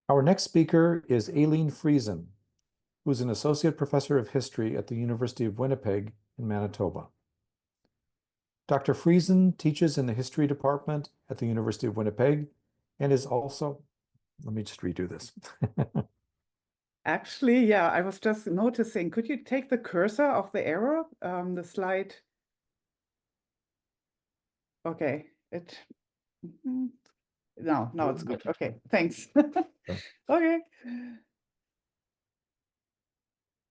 Our next speaker is Aileen Friesen, who's an associate professor of history at the University of Winnipeg in Manitoba. Dr. Friesen teaches in the history department at the University of Winnipeg and is also, let me just redo this. Actually, yeah, I was just noticing, could you take the cursor off the arrow, the slide? Okay, no, it's good. Okay, thanks. Okay.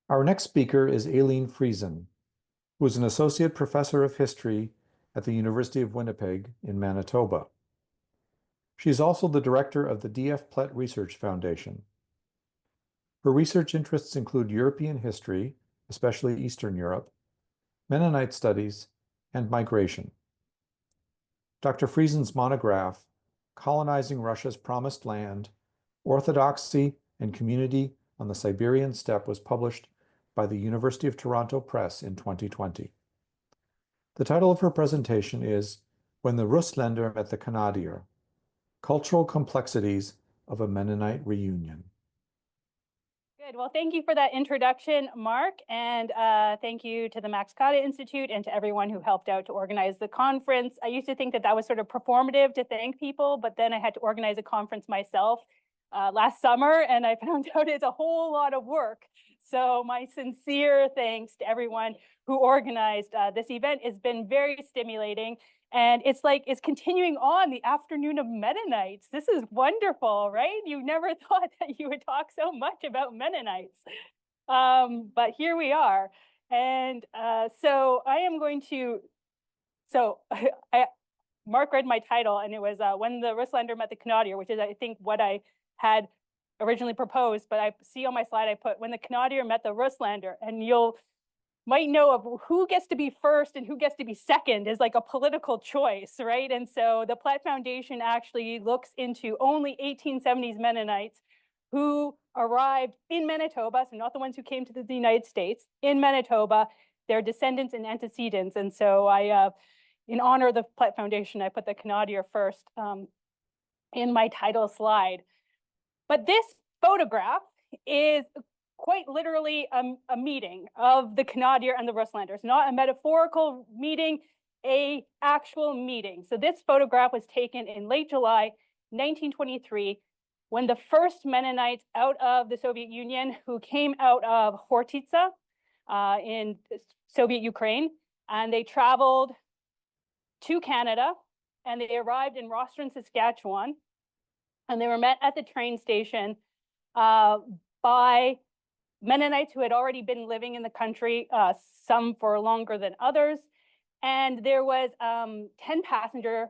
Our next speaker is Aileen Friesen, who is an associate professor of history at the University of Winnipeg in Manitoba. She is also the director of the D.F. Plett Research Foundation. Her research interests include European history, especially Eastern Europe, Mennonite studies, and migration. Dr. Friesen's monograph, Colonizing Russia's Promised Land, Orthodoxy and Community on the Siberian Steppe, was published by the University of Toronto Press in 2020. The title of her presentation is When the Russlaender Met the Kanadier, Cultural Complexities of a Mennonite Reunion. Good. Well, thank you for that introduction, Mark, and thank you to the Max Kade Institute and to everyone who helped out to organize the conference. I used to think that was sort of performative to thank people, but then I had to organize a conference myself last summer, and I found out it's a whole lot of work. So my sincere thanks to everyone who organized this event. It's been very stimulating. And it's continuing on the afternoon of Mennonites. This is wonderful, right? You never thought that you would talk so much about Mennonites. But here we are. And so I am going to, Mark read my title, and it was When the Russlaender Met the Kanadier, which is, I think, what I had originally proposed. But I see on my slide, I put When the Kanadier Met the Russlaender, and you'll might know of who gets to be first and who gets to be second is like a political choice, right? And so the Plett Foundation actually looks into only 1870s Mennonites who arrived in Manitoba, so not the ones who came to the United States, in Manitoba, their descendants and antecedents. And so I, in honor of the Plett Foundation, I put the Kanadier first in my title slide. But this photograph is quite literally a meeting of the Kanadier and the Russlanders, not a metaphorical meeting, an actual meeting. So this photograph was taken in late July 1923, when the first Mennonites out of the Soviet Union, who came out of Hortitsa in Soviet Ukraine, and they traveled to Canada, and they arrived in Rostron, Saskatchewan, and they were met at the train station by Mennonites who had already been living in the country, some for longer than others. And there was 10 passenger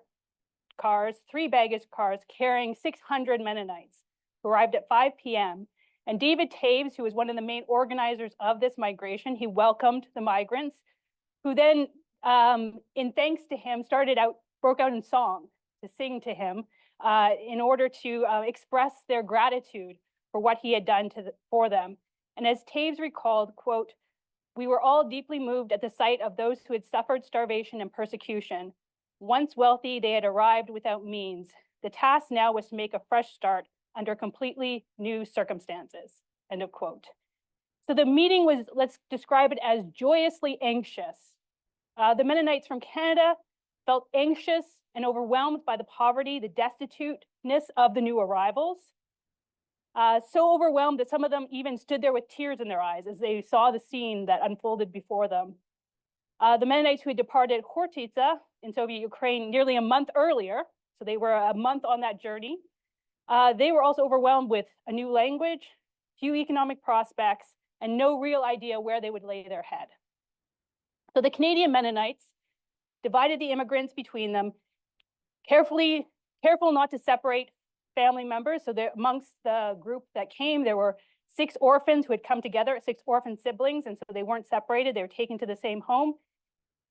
cars, 3 baggage cars carrying 600 Mennonites who arrived at 5 p.m. And David Taves, who was one of the main organizers of this migration, he welcomed the migrants, who then, in thanks to him, broke out in song to sing to him in order to express their gratitude for what he had done for them. And as Taves recalled, quote, "We were all deeply moved at the sight of those who had suffered starvation and persecution. Once wealthy, they had arrived without means. The task now was to make a fresh start under completely new circumstances," end of quote. So the meeting was, let's describe it as joyously anxious. The Mennonites from Canada felt anxious and overwhelmed by the poverty, the destituteness of the new arrivals. So overwhelmed that some of them even stood there with tears in their eyes as they saw the scene that unfolded before them. The Mennonites who had departed Hortitsa in Soviet Ukraine nearly a month earlier, so they were a month on that journey, they were also overwhelmed with a new language, few economic prospects, and no real idea where they would lay their head. So the Canadian Mennonites divided the immigrants between them, careful not to separate family members. So amongst the group that came, there were 6 orphans who had come together, 6 orphan siblings, and so they weren't separated. They were taken to the same home.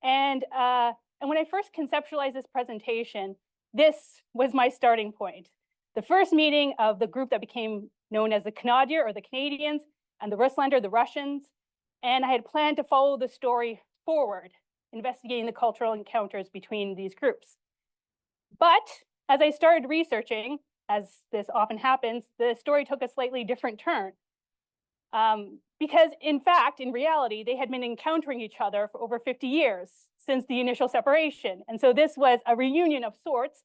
And when I first conceptualized this presentation, this was my starting point. The first meeting of the group that became known as the Kanadier, or the Canadians, and the Russlaender, the Russians. And I had planned to follow the story forward, investigating the cultural encounters between these groups. But as I started researching, as this often happens, the story took a slightly different turn. Because in fact, in reality, they had been encountering each other for over 50 years since the initial separation. And so this was a reunion of sorts,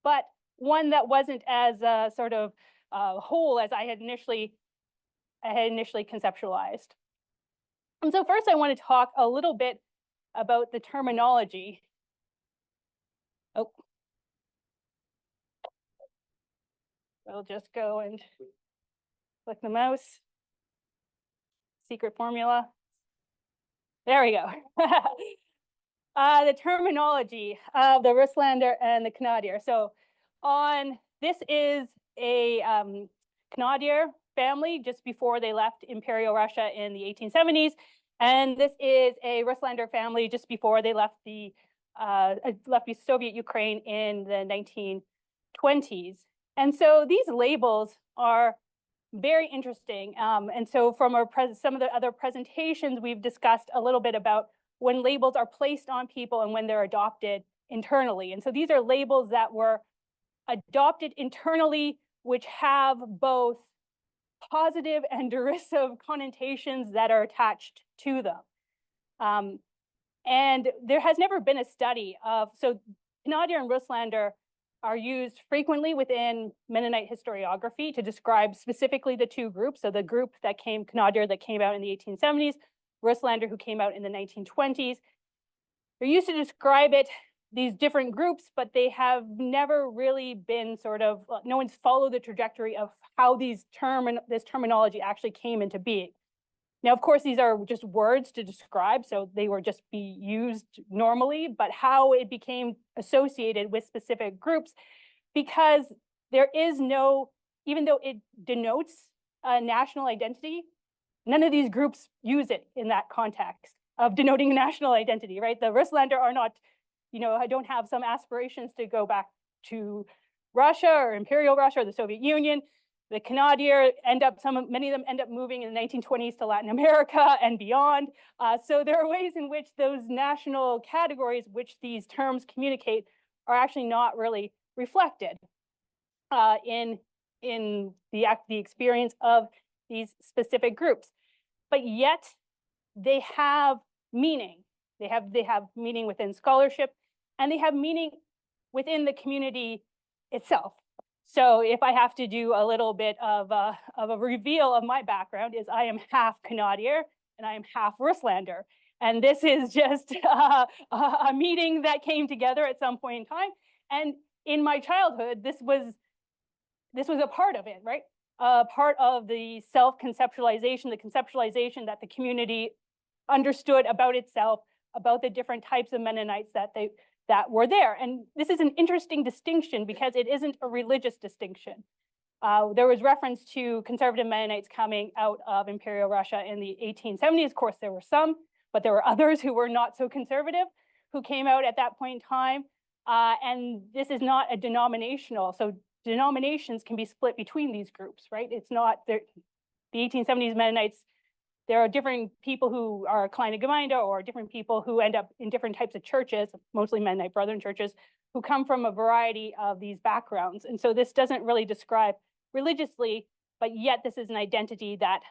but one that wasn't as sort of whole as I had initially conceptualized. And so first I want to talk a little bit about the terminology. Oh, I'll just go and click the mouse. Secret formula. There we go. The terminology of the Russlaender and the Kanadier. So this is a Kanadier family just before they left Imperial Russia in the 1870s. And this is a Russlaender family just before they left the Soviet Ukraine in the 1920s. And so these labels are very interesting. And so from some of the other presentations, we've discussed a little bit about when labels are placed on people and when they're adopted internally. And so these are labels that were adopted internally, which have both positive and derisive connotations that are attached to them. And there has never been a study so Kanadier and Russlaender are used frequently within Mennonite historiography to describe specifically the two groups. So the group Kanadier that came out in the 1870s, Russlaender who came out in the 1920s. They're used to describe these different groups, but they have never really been no one's followed the trajectory of how this terminology actually came into being. Now, of course, these are just words to describe, so they were just be used normally, but how it became associated with specific groups, because there is even though it denotes a national identity, none of these groups use it in that context of denoting national identity, right? The Russlaender are not, I don't have some aspirations to go back to Russia or Imperial Russia or the Soviet Union. The Kanadier many of them end up moving in the 1920s to Latin America and beyond. So there are ways in which those national categories, which these terms communicate, are actually not really reflected in the experience of these specific groups. But yet they have meaning. They have meaning within scholarship, and they have meaning within the community itself. So if I have to do a little bit of a reveal of my background, is I am half Kanadier and I am half Russlaender. And this is just a meeting that came together at some point in time. And in my childhood, this was a part of it, right? Part of the self-conceptualization, the conceptualization that the community understood about itself, about the different types of Mennonites that were there. And this is an interesting distinction because it isn't a religious distinction. There was reference to conservative Mennonites coming out of Imperial Russia in the 1870s. Of course, there were some, but there were others who were not so conservative who came out at that point in time. And this is not a denominational. So denominations can be split between these groups, right? It's not the 1870s Mennonites. There are different people who are Kleine Gemeinde or different people who end up in different types of churches, mostly Mennonite Brethren churches, who come from a variety of these backgrounds. And so this doesn't really describe religiously, but yet this is an identity that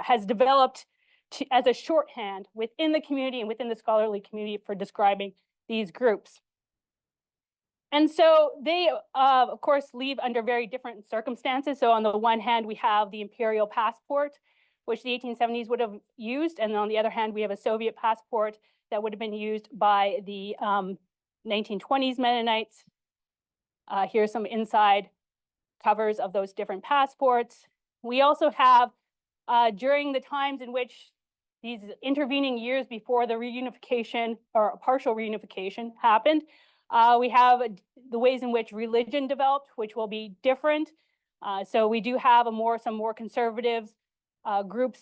has developed as a shorthand within the community and within the scholarly community for describing these groups. And so they, of course, leave under very different circumstances. So on the one hand, we have the imperial passport, which the 1870s would have used. And on the other hand, we have a Soviet passport that would have been used by the 1920s Mennonites. Here's some inside covers of those different passports. We also have, during the times in which these intervening years before the reunification or partial reunification happened, we have the ways in which religion developed, which will be different. So we do have some more conservative groups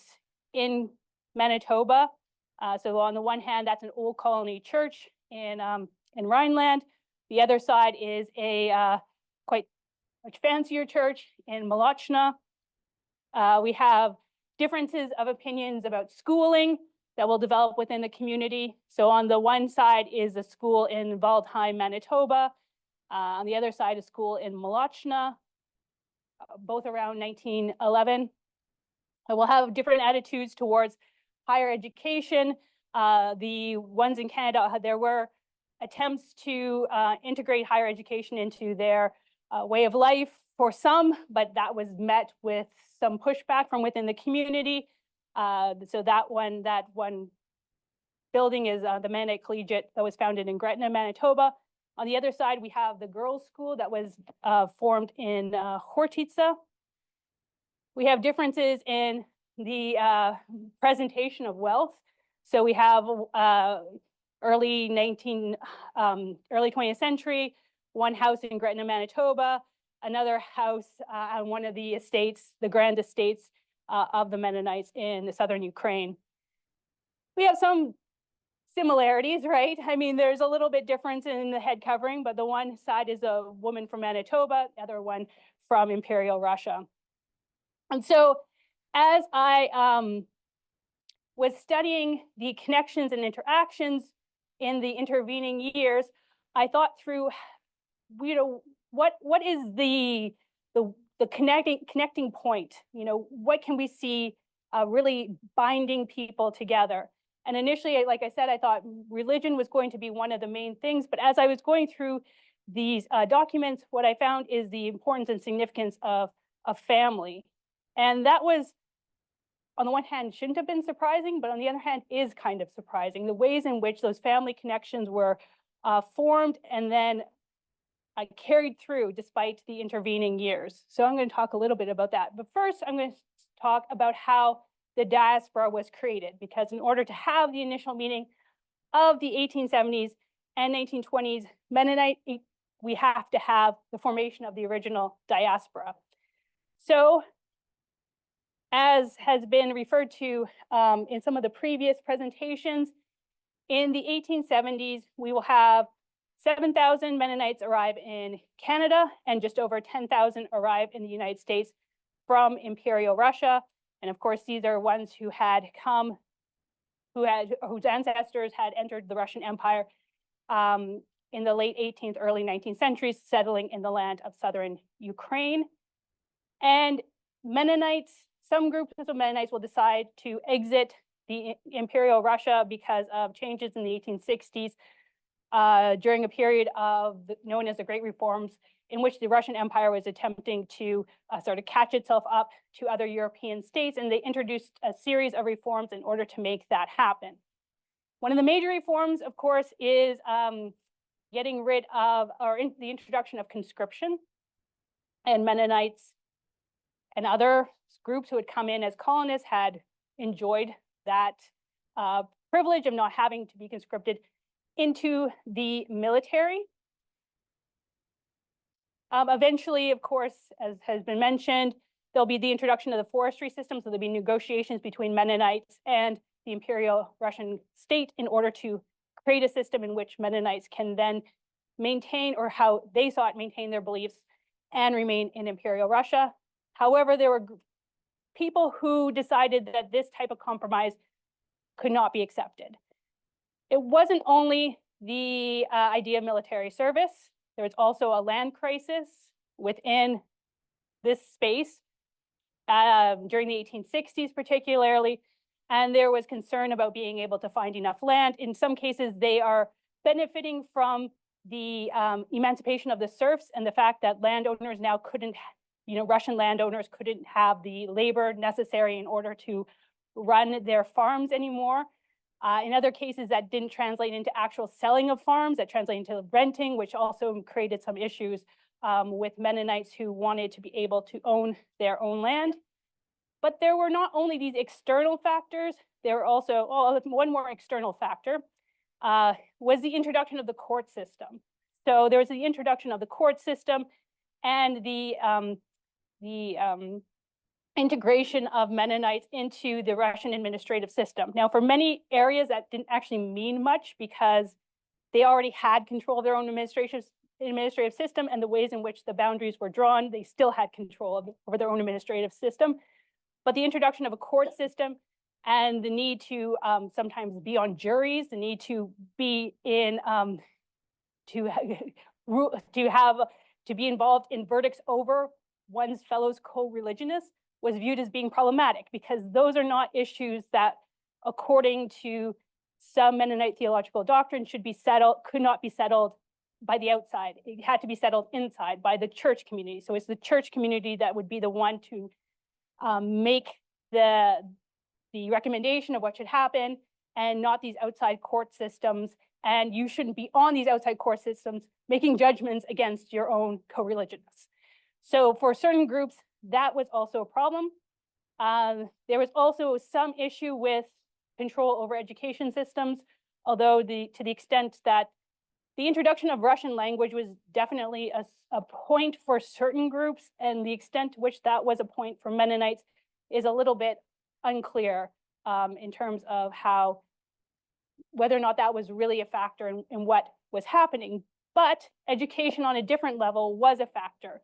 in Manitoba. So on the one hand, that's an old colony church in Rhineland. The other side is a quite much fancier church in Molochna. We have differences of opinions about schooling that will develop within the community. So on the one side is a school in Waldheim, Manitoba, On the other side, a school in Molochna, both around 1911. We'll have different attitudes towards higher education. The ones in Canada, there were attempts to integrate higher education into their way of life for some, but that was met with some pushback from within the community. So that one building is the Mennonite Collegiate that was founded in Gretna, Manitoba. On the other side, we have the girls' school that was formed in Hortitza. We have differences in the presentation of wealth. So we have early 20th century, one house in Gretna, Manitoba, another house on one of the estates, the grand estates of the Mennonites in the southern Ukraine. We have some similarities, right? I mean, there's a little bit difference in the head covering, but the one side is a woman from Manitoba, the other one from Imperial Russia. And so as I was studying the connections and interactions in the intervening years, I thought through, you know, what is the connecting point? You know, what can we see really binding people together? And initially, like I said, I thought religion was going to be one of the main things. But as I was going through these documents, what I found is the importance and significance of family. And that was, on the one hand, shouldn't have been surprising, but on the other hand, is kind of surprising. The ways in which those family connections were formed and then carried through despite the intervening years. So I'm going to talk a little bit about that. But first, I'm going to talk about how the diaspora was created, because in order to have the initial meaning of the 1870s and 1920s Mennonite, we have to have the formation of the original diaspora. So, as has been referred to in some of the previous presentations, in the 1870s, we will have 7,000 Mennonites arrive in Canada and just over 10,000 arrive in the United States from Imperial Russia. And of course, these are ones who had come, whose ancestors had entered the Russian Empire in the late 18th, early 19th centuries, settling in the land of southern Ukraine. And Mennonites, some groups of Mennonites will decide to exit the Imperial Russia because of changes in the 1860s during a period of known as the Great Reforms, in which the Russian Empire was attempting to sort of catch itself up to other European states, and they introduced a series of reforms in order to make that happen. One of the major reforms, of course, is getting rid of, the introduction of conscription. And Mennonites and other groups who had come in as colonists had enjoyed that privilege of not having to be conscripted into the military. Eventually, of course, as has been mentioned, there'll be the introduction of the forestry system. So there'll be negotiations between Mennonites and the Imperial Russian state in order to create a system in which Mennonites can then maintain, or how they saw it, maintain their beliefs and remain in Imperial Russia. However, there were people who decided that this type of compromise could not be accepted. It wasn't only the idea of military service. There was also a land crisis within this space during the 1860s particularly, and there was concern about being able to find enough land. In some cases, they are benefiting from the emancipation of the serfs and the fact that landowners now couldn't, Russian landowners couldn't have the labor necessary in order to run their farms anymore. In other cases, that didn't translate into actual selling of farms, that translated into renting, which also created some issues with Mennonites who wanted to be able to own their own land. But there were not only these external factors, there were also, one more external factor, was the introduction of the court system. So there was the introduction of the court system and the integration of Mennonites into the Russian administrative system. Now, for many areas, that didn't actually mean much because they already had control of their own administrative system, and the ways in which the boundaries were drawn, they still had control over their own administrative system. But the introduction of a court system and the need to sometimes be on juries, the need to be in, to to be involved in verdicts over one's fellows co-religionists was viewed as being problematic, because those are not issues that, according to some Mennonite theological doctrine, could not be settled by the outside. It had to be settled inside by the church community. So it's the church community that would be the one to make the recommendation of what should happen, and not these outside court systems. And you shouldn't be on these outside court systems making judgments against your own co-religionists. So for certain groups, that was also a problem. There was also some issue with control over education systems, although to the extent that the introduction of Russian language was definitely a point for certain groups, and the extent to which that was a point for Mennonites is a little bit unclear in terms of whether or not that was really a factor in what was happening. But education on a different level was a factor.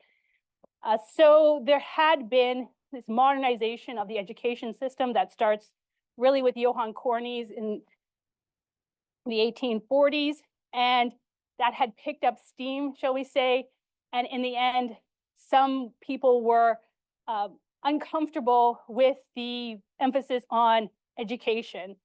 So there had been this modernization of the education system that starts really with Johann Cornys in the 1840s, and that had picked up steam, shall we say. And in the end, some people were uncomfortable with the emphasis on education.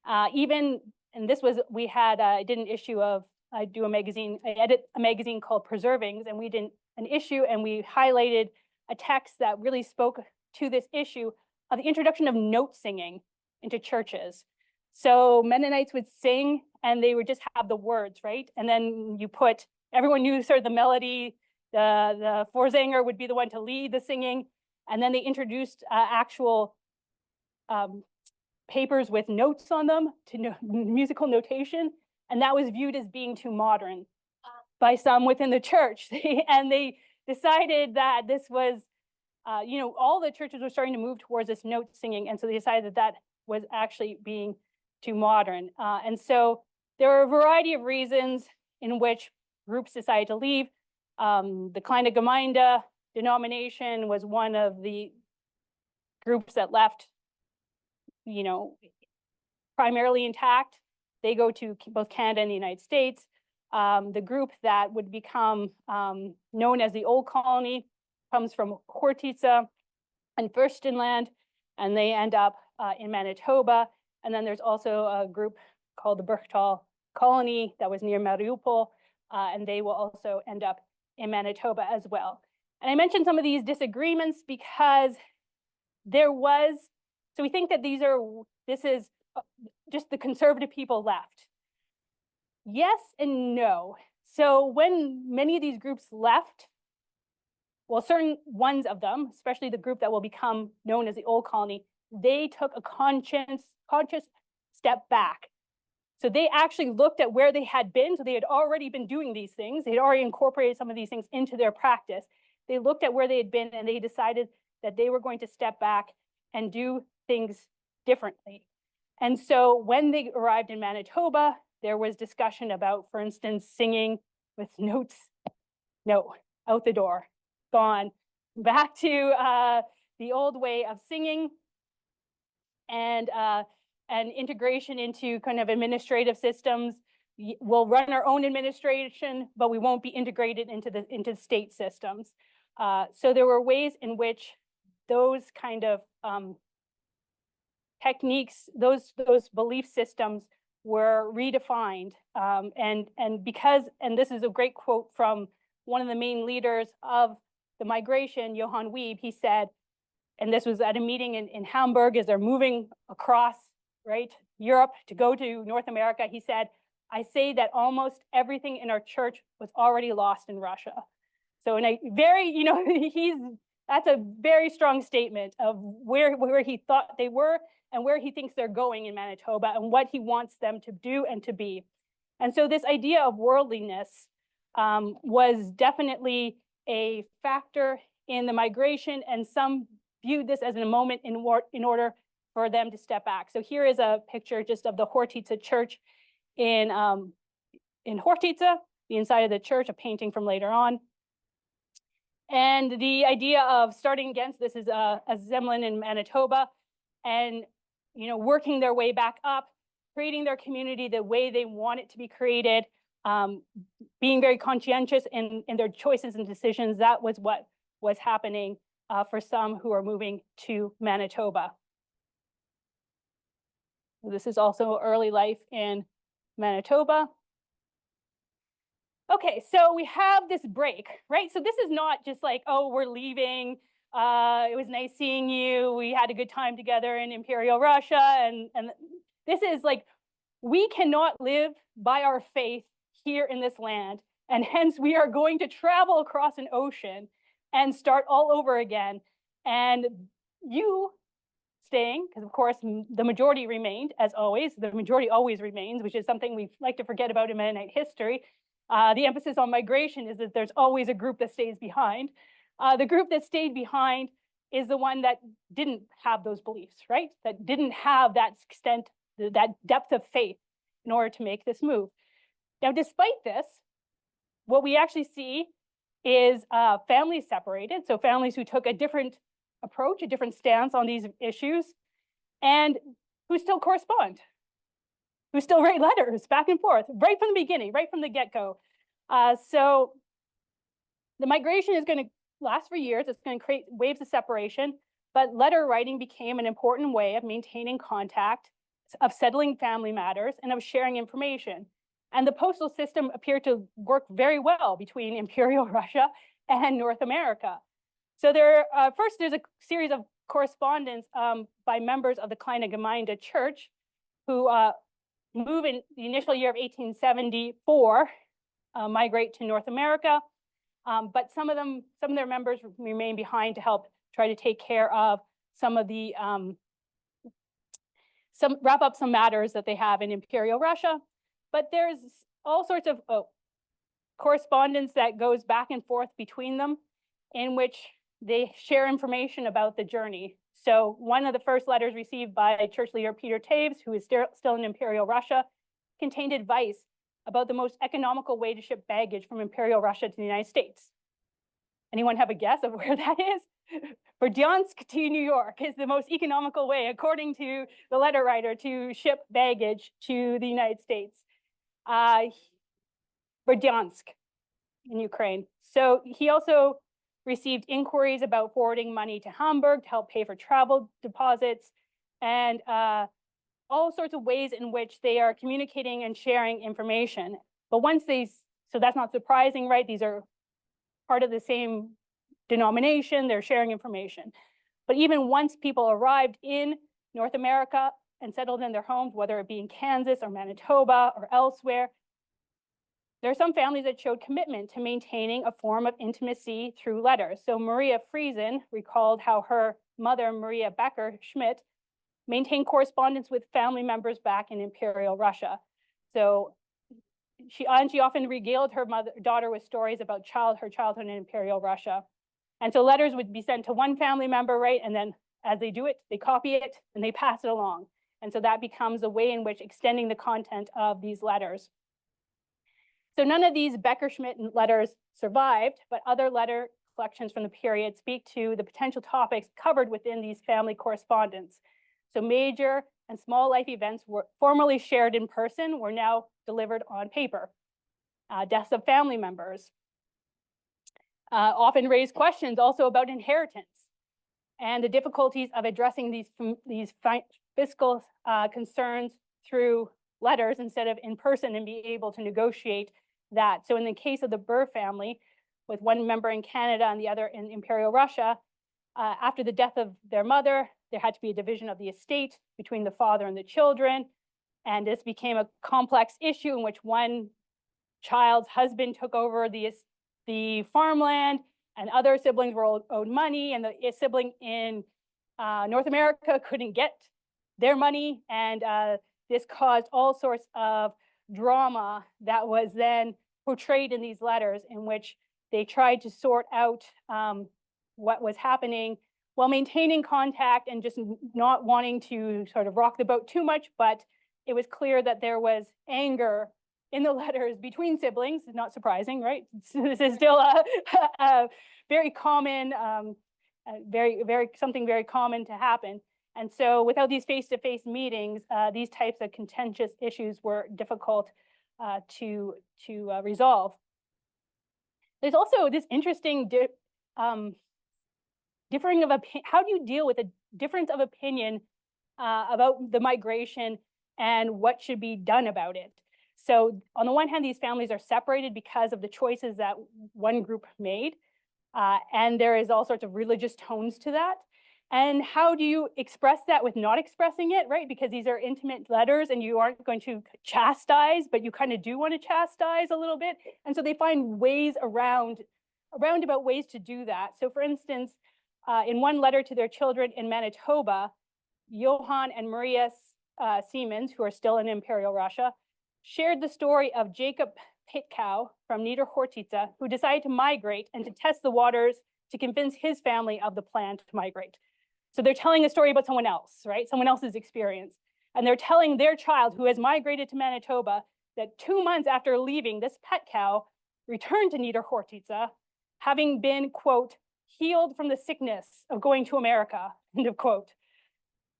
And this was, I did an issue of, I edit a magazine called Preservings, and we did an issue, and we highlighted a text that really spoke to this issue of the introduction of note singing into churches. So Mennonites would sing, and they would just have the words, right? And then everyone knew sort of the melody, the Vorsänger would be the one to lead the singing. And then they introduced actual papers with notes on them, musical notation. And that was viewed as being too modern by some within the church. And they decided that this was, all the churches were starting to move towards this note singing. And so they decided that was actually being too modern. And so there are a variety of reasons in which groups decided to leave. The Kleine Gemeinde denomination was one of the groups that left, primarily intact. They go to both Canada and the United States. The group that would become known as the Old Colony comes from Hortitza and Fürstenland, and they end up in Manitoba. And then there's also a group called the Berchtal Colony that was near Mariupol, and they will also end up in Manitoba as well. And I mentioned some of these disagreements because so we think that this is just the conservative people left. Yes and no. So when many of these groups left, well, certain ones of them, especially the group that will become known as the Old Colony, they took a conscious step back. So they actually looked at where they had been. So they had already been doing these things. They had already incorporated some of these things into their practice. They looked at where they had been, and they decided that they were going to step back and do things differently. And so when they arrived in Manitoba, there was discussion about, for instance, singing with notes. No, out the door, gone. Back to the old way of singing, and integration into kind of administrative systems. We'll run our own administration, but we won't be integrated into state systems. So there were ways in which those kind of techniques, those belief systems were redefined. And this is a great quote from one of the main leaders of the migration, Johann Wiebe. He said, and this was at a meeting in Hamburg as they're moving across, right, Europe to go to North America. He said, I say that almost everything in our church was already lost in Russia. So in a very, that's a very strong statement of where he thought they were and where he thinks they're going in Manitoba and what he wants them to do and to be. And so this idea of worldliness was definitely a factor in the migration, and some viewed this as a moment in order for them to step back. So here is a picture just of the Hortitza church in Hortitza, the inside of the church, a painting from later on. And the idea of starting against this is a Zemlin in Manitoba, and working their way back up, creating their community the way they want it to be created, being very conscientious in their choices and decisions. That was what was happening for some who are moving to Manitoba. This is also early life in Manitoba. Okay, so we have this break, right? So this is not just like, oh, we're leaving. It was nice seeing you. We had a good time together in Imperial Russia. And this is like, we cannot live by our faith here in this land. And hence we are going to travel across an ocean and start all over again. And you staying, because of course the majority remained, as always. The majority always remains, which is something we like to forget about in Mennonite history. The emphasis on migration is that there's always a group that stays behind. The group that stayed behind is the one that didn't have those beliefs, right? That didn't have that extent, that depth of faith in order to make this move. Now, despite this, what we actually see is families separated. So families who took a different approach, a different stance on these issues, and who still correspond, who still write letters back and forth, right from the beginning, right from the get-go. So the migration is going to last for years. It's going to create waves of separation, but letter writing became an important way of maintaining contact, of settling family matters, and of sharing information. And the postal system appeared to work very well between Imperial Russia and North America. So first, there's a series of correspondence by members of the Kleine Gemeinde Church who move in the initial year of 1874, migrate to North America. But some of their members remain behind to help try to take care of some of the, wrap up some matters that they have in Imperial Russia. But there's all sorts of correspondence that goes back and forth between them, in which they share information about the journey. So one of the first letters received by church leader Peter Taves, who is still in Imperial Russia, contained advice about the most economical way to ship baggage from Imperial Russia to the United States. Anyone have a guess of where that is? Berdyansk to New York is the most economical way, according to the letter writer, to ship baggage to the United States. Berdyansk in Ukraine. So he also received inquiries about forwarding money to Hamburg to help pay for travel deposits, and all sorts of ways in which they are communicating and sharing information. But so that's not surprising, right? These are part of the same denomination, they're sharing information. But even once people arrived in North America and settled in their homes, whether it be in Kansas or Manitoba or elsewhere, there are some families that showed commitment to maintaining a form of intimacy through letters. So Maria Friesen recalled how her mother, Maria Becker Schmidt, maintained correspondence with family members back in Imperial Russia. So she often regaled her daughter with stories about her childhood in Imperial Russia. And so letters would be sent to one family member, right? And then as they do it, they copy it and they pass it along. And so that becomes a way in which extending the content of these letters. So none of these Becker-Schmidt letters survived, but other letter collections from the period speak to the potential topics covered within these family correspondence. So major and small life events were formerly shared in person, were now delivered on paper. Deaths of family members often raise questions also about inheritance and the difficulties of addressing these fiscal concerns through letters instead of in person, and be able to negotiate that. So in the case of the Burr family, with one member in Canada and the other in Imperial Russia, after the death of their mother, there had to be a division of the estate between the father and the children. And this became a complex issue in which one child's husband took over the farmland, and other siblings were owed money, and the sibling in North America couldn't get their money. And this caused all sorts of drama that was then portrayed in these letters, in which they tried to sort out what was happening while maintaining contact and just not wanting to sort of rock the boat too much. But it was clear that there was anger in the letters between siblings. Not surprising, right? This is still a very common, something very common to happen. And so without these face-to-face meetings, these types of contentious issues were difficult to resolve. There's also this interesting differing of opinion. How do you deal with a difference of opinion about the migration and what should be done about it? So on the one hand, these families are separated because of the choices that one group made. And there is all sorts of religious tones to that. And how do you express that with not expressing it, right? Because these are intimate letters and you aren't going to chastise, but you kind of do want to chastise a little bit. And so they find ways roundabout ways to do that. So for instance, in one letter to their children in Manitoba, Johann and Maria Siemens, who are still in Imperial Russia, shared the story of Jacob Pitkow from Niederhortitza, who decided to migrate and to test the waters to convince his family of the plan to migrate. So they're telling a story about someone else, right? Someone else's experience. And they're telling their child who has migrated to Manitoba that 2 months after leaving, this Pitkow returned to Niederhortitza, having been, quote, healed from the sickness of going to America, end of quote.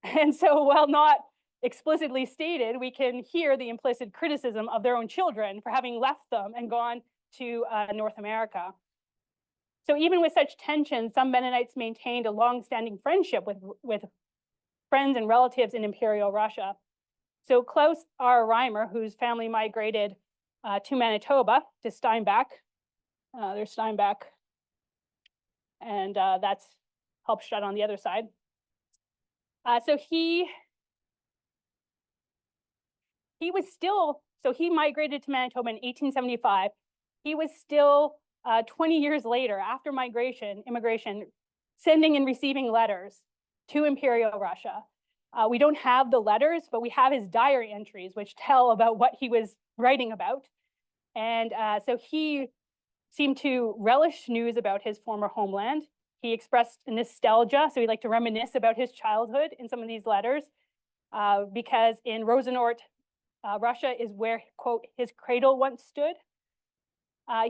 And so while not explicitly stated, we can hear the implicit criticism of their own children for having left them and gone to North America. So even with such tension, some Mennonites maintained a long-standing friendship with friends and relatives in Imperial Russia. So Klaus R. Reimer, whose family migrated to Manitoba, to Steinbach, there's Steinbach, and that's Hauptstadt on the other side. So he migrated to Manitoba in 1875. He was still 20 years later, after immigration, sending and receiving letters to Imperial Russia. We don't have the letters, but we have his diary entries, which tell about what he was writing about. And so he seemed to relish news about his former homeland. He expressed nostalgia, so he liked to reminisce about his childhood in some of these letters, because in Rosenort, Russia is where, quote, his cradle once stood.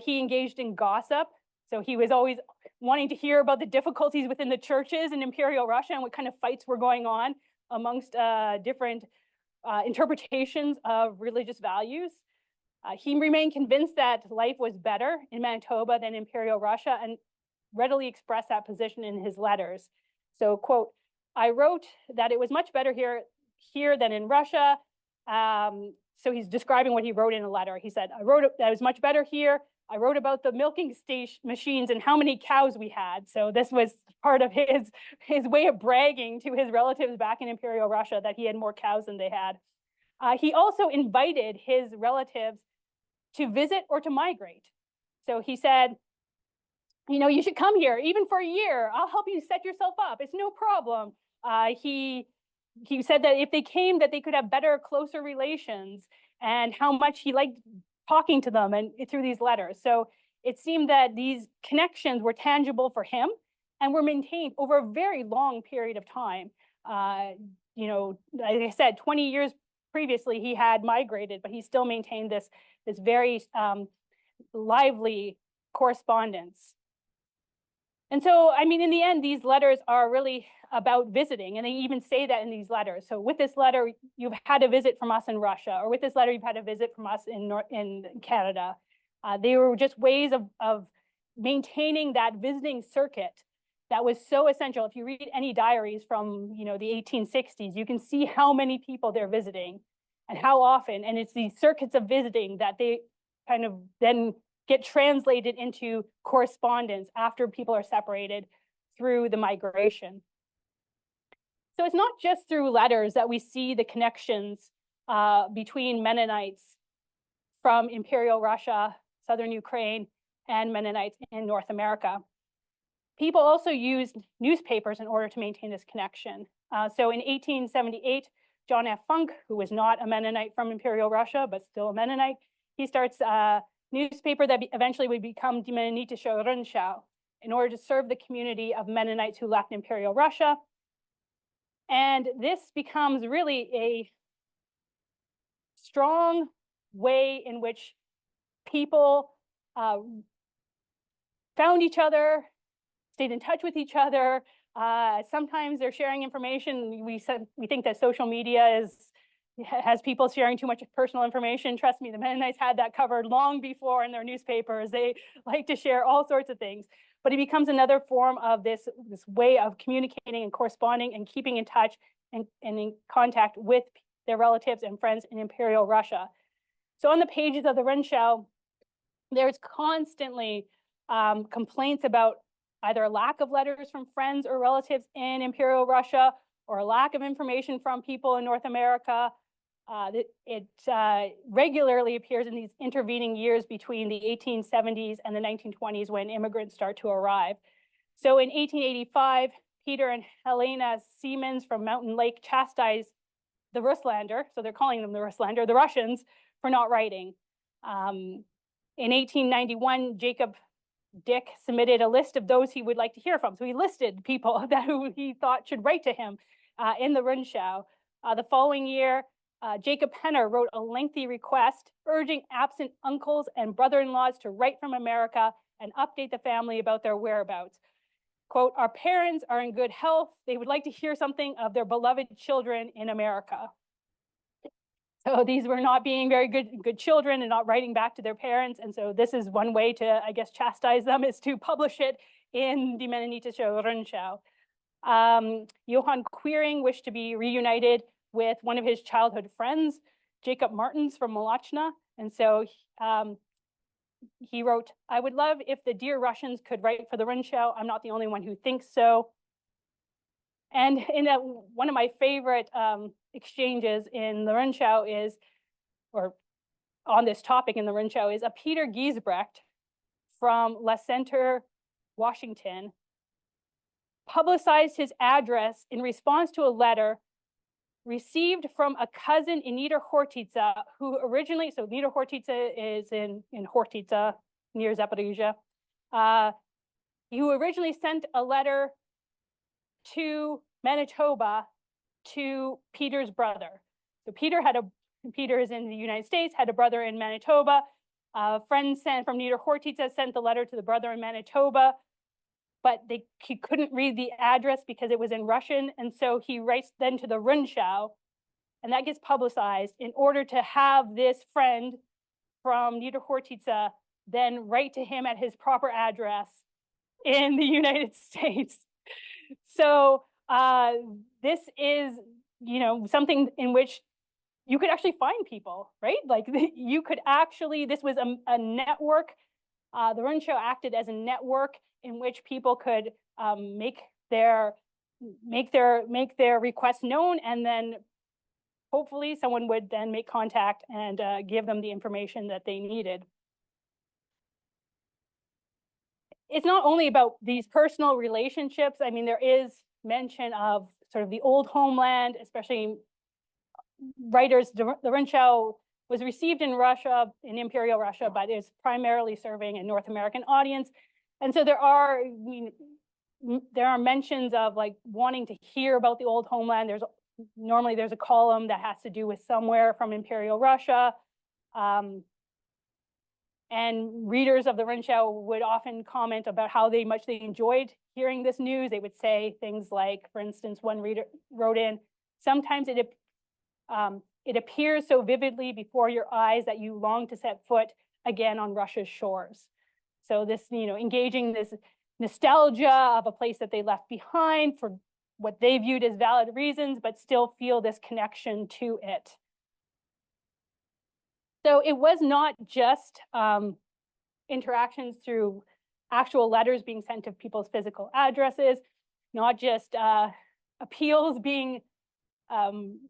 He engaged in gossip. So he was always wanting to hear about the difficulties within the churches in Imperial Russia and what kind of fights were going on amongst different interpretations of religious values. He remained convinced that life was better in Manitoba than Imperial Russia and readily expressed that position in his letters. So, quote, I wrote that it was much better here than in Russia. So he's describing what he wrote in a letter. He said, I wrote that it was much better here. I wrote about the milking station machines and how many cows we had. So this was part of his way of bragging to his relatives back in Imperial Russia that he had more cows than they had. He also invited his relatives to visit or to migrate. So he said, you know, you should come here even for a year. I'll help you set yourself up. It's no problem. He said that if they came, that they could have better, closer relations, and how much he liked talking to them and through these letters. So it seemed that these connections were tangible for him and were maintained over a very long period of time. You know, like I said, 20 years previously he had migrated, but he still maintained this very lively correspondence. And so, I mean, in the end, these letters are really about visiting, and they even say that in these letters. So with this letter, you've had a visit from us in Russia, or with this letter, you've had a visit from us in Canada. They were just ways of maintaining that visiting circuit that was so essential. If you read any diaries from, you know, the 1860s, you can see how many people they're visiting and how often. And it's these circuits of visiting that they kind of then get translated into correspondence after people are separated through the migration. So it's not just through letters that we see the connections between Mennonites from Imperial Russia, southern Ukraine, and Mennonites in North America. People also used newspapers in order to maintain this connection. So in 1878, John F. Funk, who was not a Mennonite from Imperial Russia, but still a Mennonite, he starts a newspaper that eventually would become Die Mennonitische Rundschau in order to serve the community of Mennonites who left Imperial Russia. And this becomes really a strong way in which people found each other, stayed in touch with each other. Sometimes they're sharing information. We think that social media is has people sharing too much personal information. Trust me, the Mennonites had that covered long before in their newspapers. They like to share all sorts of things. But it becomes another form of this way of communicating and corresponding and keeping in touch and in contact with their relatives and friends in Imperial Russia. So on the pages of the Rundschau, there's constantly complaints about either a lack of letters from friends or relatives in Imperial Russia, or a lack of information from people in North America. It regularly appears in these intervening years between the 1870s and the 1920s when immigrants start to arrive. So in 1885, Peter and Helena Siemens from Mountain Lake chastise the Russlaender, so they're calling them the Russlaender, the Russians, for not writing. In 1891, Jacob Dick submitted a list of those he would like to hear from. So he listed people who he thought should write to him in the Rundschau. The following year, Jacob Penner wrote a lengthy request urging absent uncles and brother-in-laws to write from America and update the family about their whereabouts. Quote, our parents are in good health. They would like to hear something of their beloved children in America. So these were not being very good children and not writing back to their parents. And so this is one way to, I guess, chastise them, is to publish it in the Mennonitische Rundschau. Johann Quiring wished to be reunited with one of his childhood friends, Jacob Martins from Malachna. And so he wrote, I would love if the dear Russians could write for the Rundschau. I'm not the only one who thinks so. And in one of my favorite exchanges in the Rundschau is, or on this topic in the Rundschau, is a Peter Giesbrecht from La Center, Washington, publicized his address in response to a letter received from a cousin in Niederhortitza, who originally, so Niederhortitza is in Hortitza, near Zaporizhia, who originally sent a letter to Manitoba to Peter's brother. So Peter is in the United States, had a brother in Manitoba. A friend sent from Niederhortitza sent the letter to the brother in Manitoba, but he couldn't read the address because it was in Russian. And so he writes then to the Rundschau, and that gets publicized in order to have this friend from Niederhortitza then write to him at his proper address in the United States. So this is, something in which you could actually find people, right? Like you could actually, this was a network. The Rundschau acted as a network in which people could make their requests known, and then hopefully someone would then make contact and give them the information that they needed. It's not only about these personal relationships. I mean, there is mention of sort of the old homeland, especially writers. The Rundschau was received in Russia, in Imperial Russia, but is primarily serving a North American audience. And so there are mentions of like wanting to hear about the old homeland. Normally there's a column that has to do with somewhere from Imperial Russia. And readers of the Rundschau would often comment about how much they enjoyed hearing this news. They would say things like, for instance, one reader wrote in, sometimes it appears so vividly before your eyes that you long to set foot again on Russia's shores. So this, engaging this nostalgia of a place that they left behind for what they viewed as valid reasons, but still feel this connection to it. So it was not just interactions through actual letters being sent to people's physical addresses, not just appeals being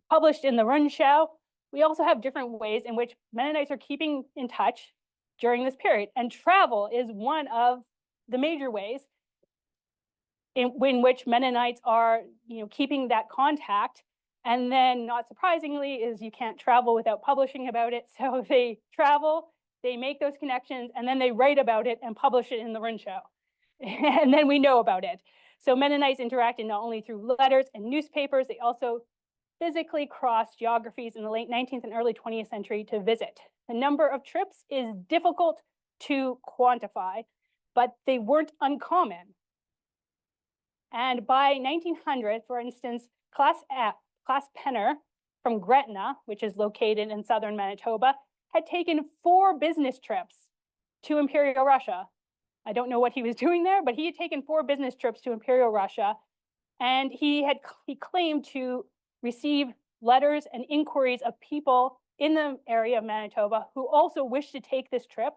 published in the Rundschau. We also have different ways in which Mennonites are keeping in touch during this period. And travel is one of the major ways in which Mennonites are keeping that contact. And then, not surprisingly, is you can't travel without publishing about it. So they travel, they make those connections, and then they write about it and publish it in the Rundschau. And then we know about it. So Mennonites interacted not only through letters and newspapers, they also physically crossed geographies in the late 19th and early 20th century to visit. The number of trips is difficult to quantify, but they weren't uncommon. And by 1900, for instance, Klaas Penner from Gretna, which is located in southern Manitoba, had taken 4 business trips to Imperial Russia. I don't know what he was doing there, but he had taken 4 business trips to Imperial Russia, and he claimed to receive letters and inquiries of people in the area of Manitoba who also wished to take this trip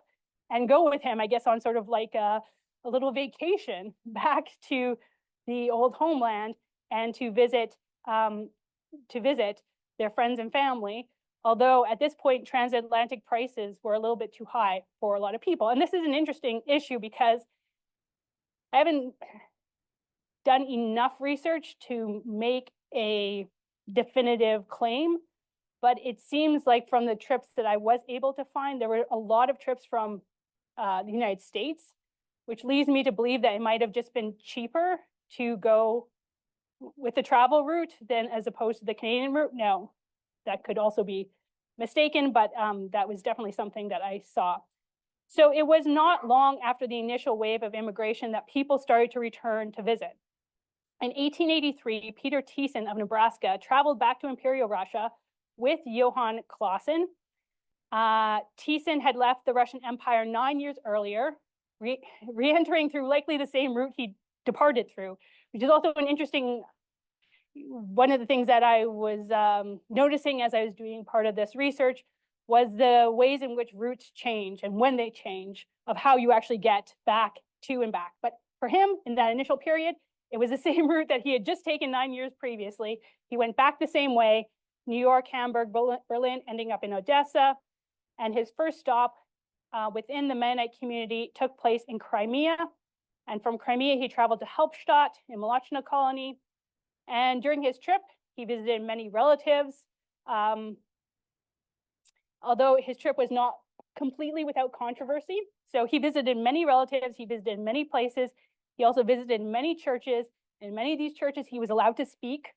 and go with him, I guess, on sort of like a little vacation back to the old homeland and to visit their friends and family. Although at this point, transatlantic prices were a little bit too high for a lot of people. And this is an interesting issue because I haven't done enough research to make a definitive claim, but it seems like from the trips that I was able to find, there were a lot of trips from the United States, which leads me to believe that it might have just been cheaper to go with the travel route than as opposed to the Canadian route. No, that could also be mistaken, but that was definitely something that I saw. So it was not long after the initial wave of immigration that people started to return to visit. In 1883, Peter Thiessen of Nebraska traveled back to Imperial Russia with Johann Clausen. Thiessen had left the Russian Empire 9 years earlier, re-entering through likely the same route he departed through, which is also an interesting, one of the things that I was noticing as I was doing part of this research was the ways in which routes change and when they change of how you actually get back to and back. But for him, in that initial period, it was the same route that he had just taken 9 years previously. He went back the same way, New York, Hamburg, Berlin, ending up in Odessa. And his first stop within the Mennonite community took place in Crimea. And from Crimea, he traveled to Helpstadt in Molochna colony. And during his trip, he visited many relatives. Although his trip was not completely without controversy. So he visited many relatives, he visited many places. He also visited many churches. In many of these churches, he was allowed to speak.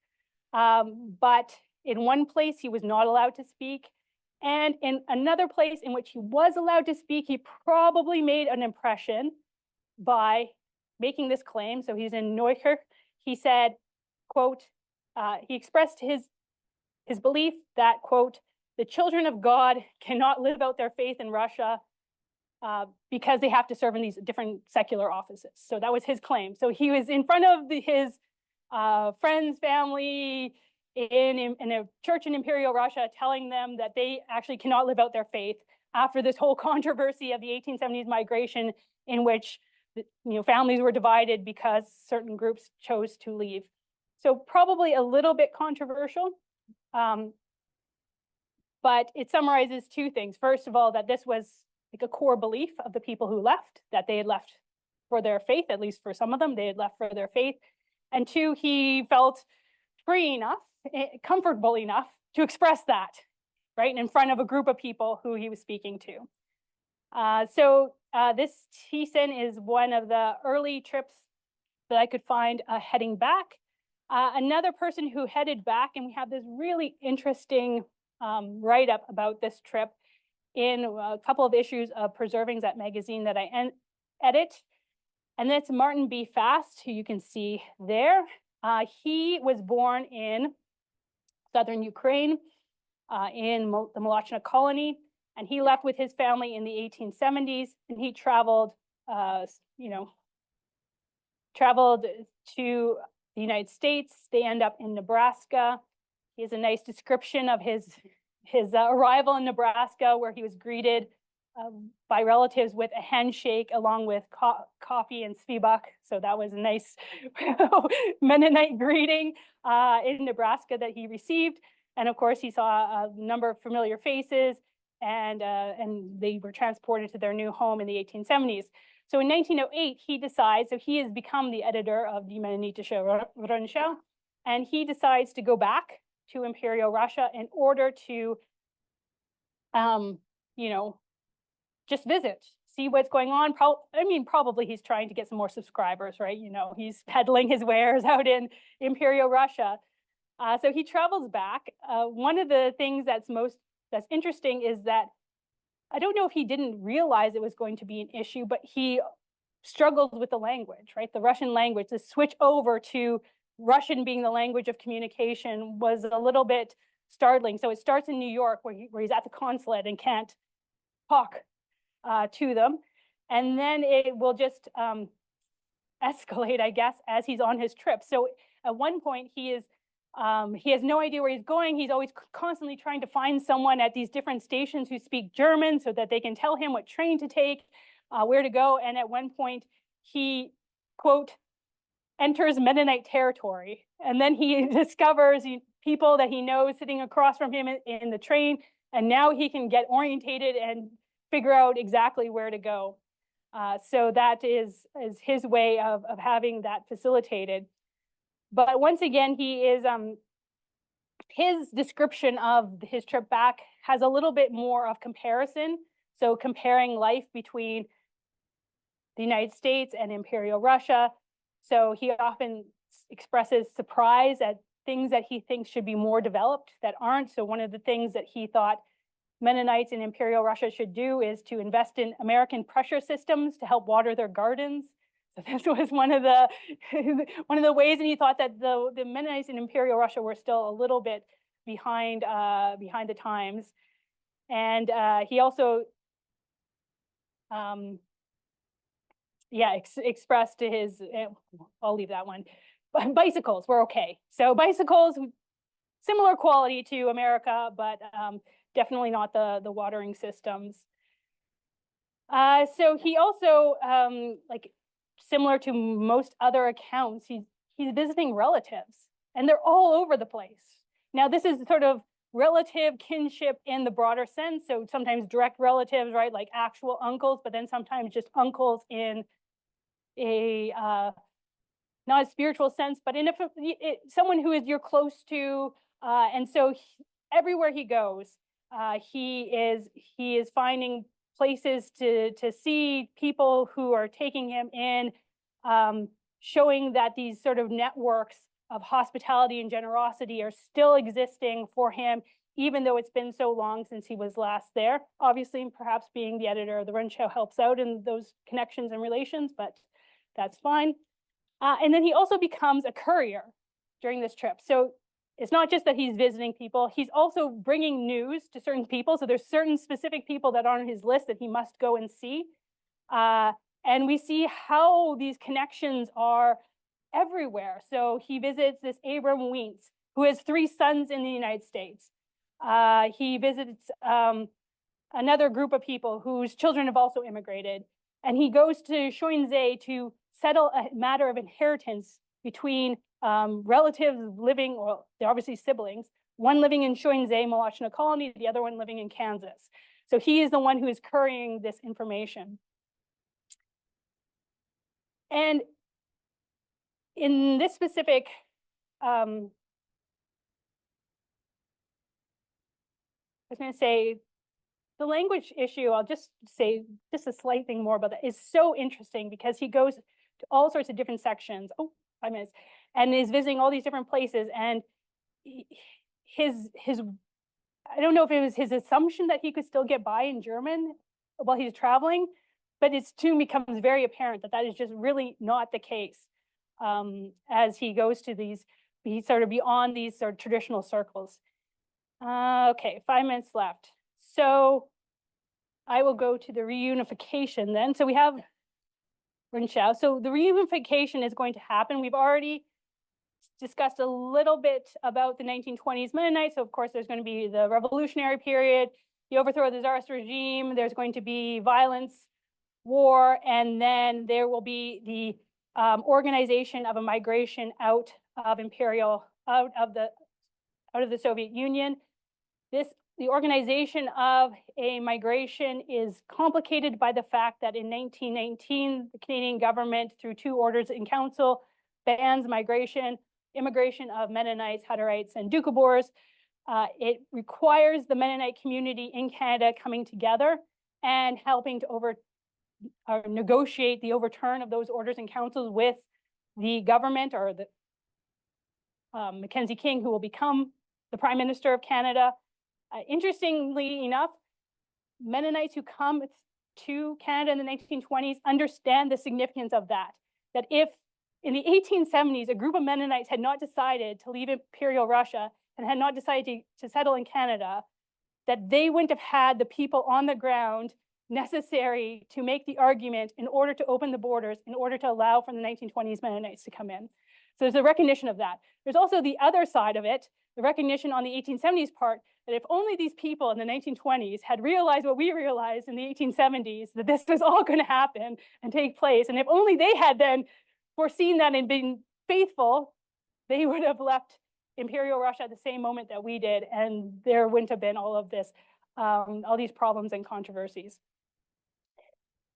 But in one place, he was not allowed to speak. And in another place in which he was allowed to speak, he probably made an impression by making this claim. So he's in Neukirch. He said, quote, he expressed his belief that, quote, the children of God cannot live out their faith in Russia because they have to serve in these different secular offices. So that was his claim. So he was in front of his friends, family, in a church in Imperial Russia, telling them that they actually cannot live out their faith after this whole controversy of the 1870s migration, in which families were divided because certain groups chose to leave. So probably a little bit controversial, but it summarizes 2 things. First of all, that this was like a core belief of the people who left, that they had left for their faith, at least for some of them, they had left for their faith. And 2, he felt free enough, comfortable enough to express that, right, in front of a group of people who he was speaking to. So this Thiessen is one of the early trips that I could find heading back. Another person who headed back, and we have this really interesting write-up about this trip in a couple of issues of Preservings, that magazine that I edit. And that's Martin B. Fast, who you can see there. He was born in southern Ukraine, in the Molochna colony, and he left with his family in the 1870s, and he traveled to the United States. They end up in Nebraska. He has a nice description of his arrival in Nebraska, where he was greeted by relatives with a handshake along with coffee and svibak. So that was a nice Mennonite greeting in Nebraska that he received. And of course, he saw a number of familiar faces, and they were transported to their new home in the 1870s. So in 1908, he decides, so he has become the editor of the Mennonitische Rundschau, and he decides to go back to Imperial Russia in order to, just visit, see what's going on. Probably he's trying to get some more subscribers, right? He's peddling his wares out in Imperial Russia. So he travels back. One of the things that's interesting is that I don't know if he didn't realize it was going to be an issue, but he struggled with the language, right? The Russian language, the switch over to Russian being the language of communication was a little bit startling. So it starts in New York where he's at the consulate and can't talk to them. And then it will just escalate, I guess, as he's on his trip. So at one point he has no idea where he's going. He's always constantly trying to find someone at these different stations who speak German so that they can tell him what train to take, where to go. And at one point he, quote, enters Mennonite territory. And then he discovers people that he knows sitting across from him in the train. And now he can get orientated and figure out exactly where to go. So that is his way of having that facilitated. But once again, he is his description of his trip back has a little bit more of comparison. So comparing life between the United States and Imperial Russia. So he often expresses surprise at things that he thinks should be more developed that aren't. So one of the things that he thought Mennonites in Imperial Russia should do is to invest in American pressure systems to help water their gardens. So this was one of the ways, and he thought that the Mennonites in Imperial Russia were still a little bit behind the times. And he also expressed to his, I'll leave that one. But bicycles were okay. So bicycles, similar quality to America, but definitely not the watering systems. So he also, like similar to most other accounts, he's visiting relatives, and they're all over the place. Now, this is sort of relative kinship in the broader sense. So sometimes direct relatives, right, like actual uncles, but then sometimes just uncles in a not a spiritual sense, but in someone who you're close to. And so everywhere he goes, he is finding places to see people who are taking him in, showing that these sort of networks of hospitality and generosity are still existing for him, even though it's been so long since he was last there. Obviously, perhaps being the editor of the Rundschau helps out in those connections and relations, but that's fine. And then he also becomes a courier during this trip. So it's not just that he's visiting people, he's also bringing news to certain people. So there's certain specific people that are on his list that he must go and see. And we see how these connections are everywhere. So he visits this Abram Weentz, who has 3 sons in the United States. He visits another group of people whose children have also immigrated. And he goes to Shoinze to settle a matter of inheritance between relatives living, or they're obviously siblings, one living in Shoinze, Malachna colony, the other one living in Kansas. So he is the one who is couriering this information. And in this specific I was going to say, the language issue, I'll just say just a slight thing more about that, is so interesting because he goes to all sorts of different sections. Oh, 5 minutes. And is visiting all these different places. And I don't know if it was his assumption that he could still get by in German while he's traveling, but it soon becomes very apparent that that is just really not the case as he goes to he's sort of beyond these sort of traditional circles. Okay, 5 minutes left. So I will go to the reunification then. So we have Rundschau. So the reunification is going to happen. We've already discussed a little bit about the 1920s Mennonites. So of course, there's going to be the revolutionary period, the overthrow of the Tsarist regime. There's going to be violence, war, and then there will be the organization of a migration out of the Soviet Union. The organization of a migration is complicated by the fact that in 1919, the Canadian government, through 2 orders in council, bans immigration of Mennonites, Hutterites, and Doukhobors. It requires the Mennonite community in Canada coming together and helping to negotiate the overturn of those orders in councils with the government, or the Mackenzie King, who will become the Prime Minister of Canada. Interestingly enough, Mennonites who come to Canada in the 1920s understand the significance of that. That if in the 1870s, a group of Mennonites had not decided to leave Imperial Russia, and had not decided to settle in Canada, that they wouldn't have had the people on the ground necessary to make the argument in order to open the borders, in order to allow for the 1920s Mennonites to come in. So there's a recognition of that. There's also the other side of it, the recognition on the 1870s part, that if only these people in the 1920s had realized what we realized in the 1870s, that this was all going to happen and take place, and if only they had then foreseen that and been faithful, they would have left Imperial Russia at the same moment that we did, and there wouldn't have been all of this, all these problems and controversies.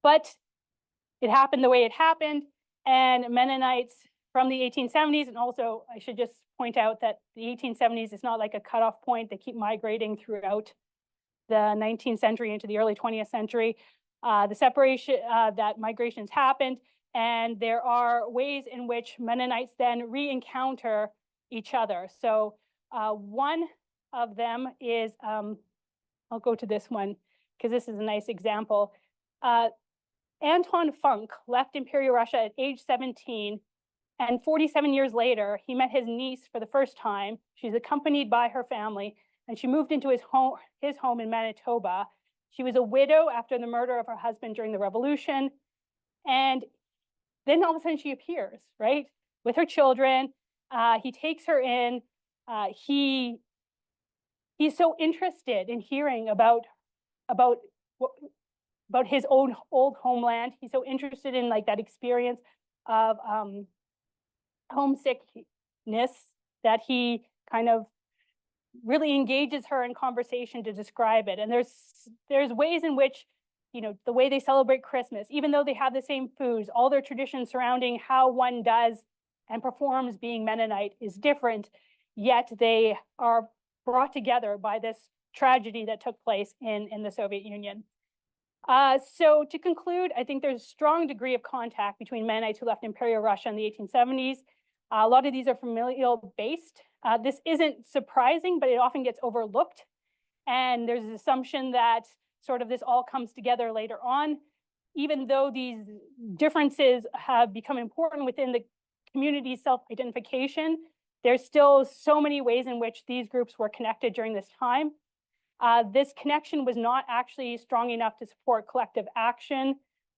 But it happened the way it happened, and Mennonites from the 1870s, and also I should just point out that the 1870s is not like a cutoff point. They keep migrating throughout the 19th century into the early 20th century. The separation, that migrations happened, and there are ways in which Mennonites then re-encounter each other. So one of them is, I'll go to this one because this is a nice example. Anton Funk left Imperial Russia at age 17, and 47 years later, he met his niece for the first time. She's accompanied by her family, and she moved into his home in Manitoba. She was a widow after the murder of her husband during the Revolution, and then all of a sudden she appears, right, with her children. He takes her in. He's so interested in hearing about his own old homeland. He's so interested in like that experience of homesickness that he kind of really engages her in conversation to describe it. And there's ways in which, you know, the way they celebrate Christmas, even though they have the same foods, all their traditions surrounding how one does and performs being Mennonite is different, yet they are brought together by this tragedy that took place in the Soviet Union. So to conclude, I think there's a strong degree of contact between Mennonites who left Imperial Russia in the 1870s. A lot of these are familial based. This isn't surprising, but it often gets overlooked. And there's an assumption that sort of this all comes together later on. Even though these differences have become important within the community's self-identification, there's still so many ways in which these groups were connected during this time. This connection was not actually strong enough to support collective action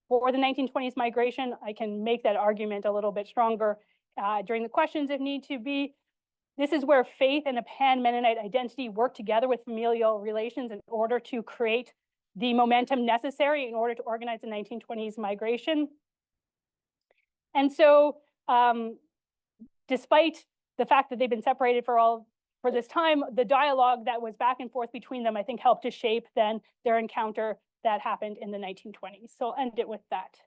for the 1920s migration. I can make that argument a little bit stronger during the questions if need to be. This is where faith and a pan-Mennonite identity work together with familial relations in order to create the momentum necessary in order to organize the 1920s migration. And so despite the fact that they've been separated for this time, the dialogue that was back and forth between them, I think, helped to shape then their encounter that happened in the 1920s. So I'll end it with that.